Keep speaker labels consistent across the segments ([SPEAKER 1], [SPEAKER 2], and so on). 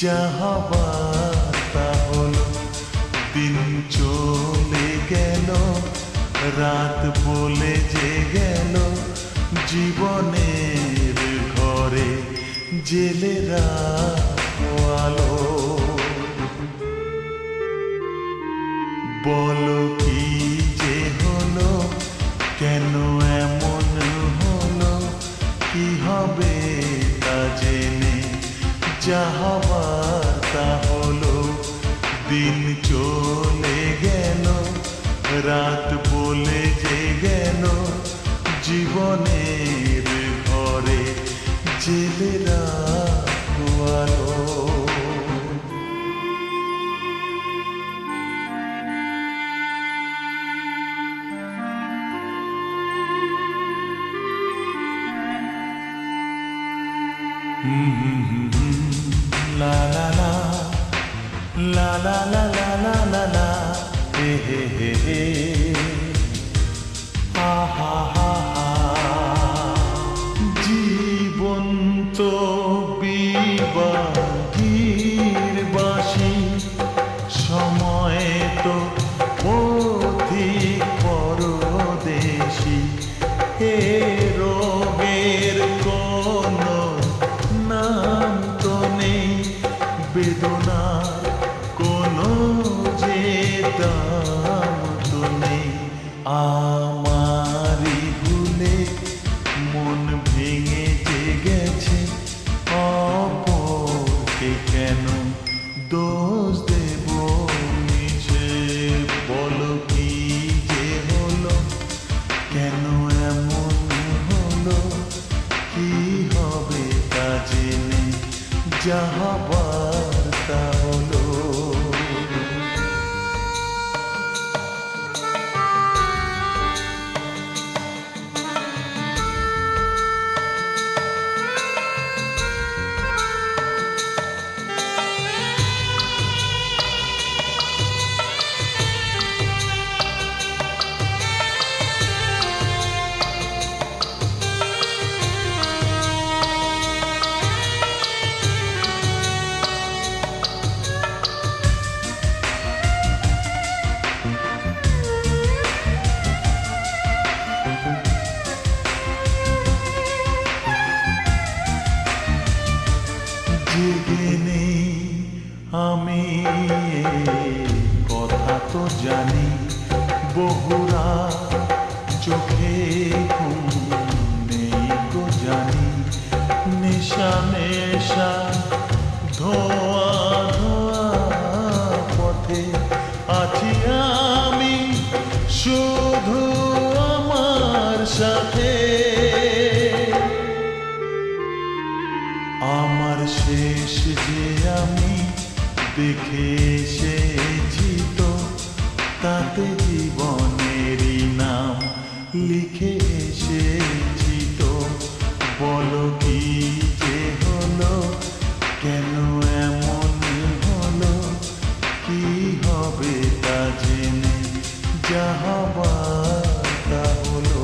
[SPEAKER 1] যা হবার তা হলো, দিন চলে গেল, রাত বলে যে গেল, জীবনের ঘরে জেলে রাখো আলো। বলো কি যে হলো, কেন এমন হলো, কি হবে তা জেনে, যা হবার তা হলো, দিন চলে গেল, রাত বলে যে গেল, জীবনের ঘরে জেলে রাখো আলো। La la la, la la la la la la la, he he he he, ha ha ha ha. জীবন তো বিবাগীর বাসি, সময় তো পথিক পরদেশি, এ রোগের কোনো নাম তো নেই, বেদনার কোনো যে দাম তো নেই। আমারই ভুলে মন ভেঙে যে গেছে, অপরকে কেন দোষ দেব নিচে। বলো কি যে হলো, কেন এমন হলো, কি হবে তা জেনে, যা হবার তা হলো। জেগে নেই আমি কথা তো জানি, বহুরা চোখে ঘুম নেই গো জানি। নেশা নেশা ধোয়া ধোয়া পথে আছি আমি, শুধু আমার সাথে। আমার শেষ যে আমি দেখে এসেছি তো, তাতে জীবনেরই নাম লিখে এসেছি তো। বলো কি যে হলো, কেন এমন হলো, কি হবে তা জেনে, যা হবার তা হলো।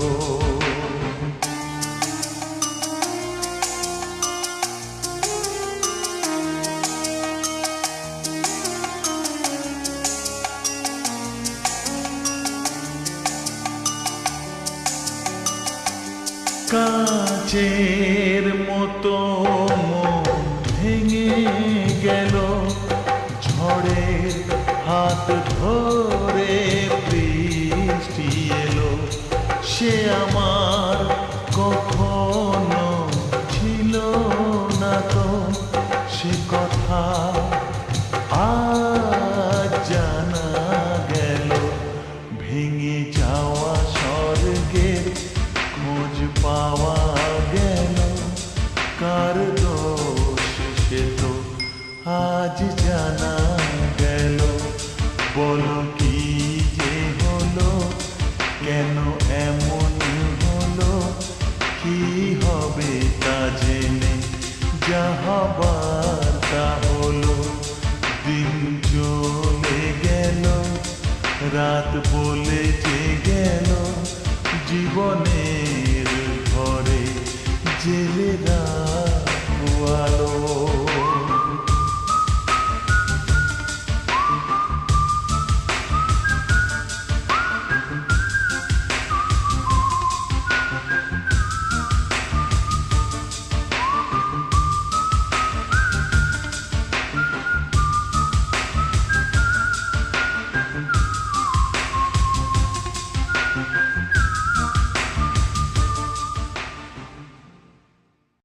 [SPEAKER 1] কাচের মতো মন ভেঙে গেল, ঝড়ের হাত ধরে বৃষ্টি এলো। সে আমার কখনো ছিল না তো, সে কথা আজ জানা গেল। ভেঙে যাওয়া স্বর্গের খোঁজ পাওয়া গেল, কার দোষ সে তো আজ জানা গেল। বলো কি যে হলো, কেন এমন হলো, কি হবে তা জেনে, যা হবার তা হলো। দিন চলে গেল, রাত বলে যে গেল, জীবনের ঘরে জেলে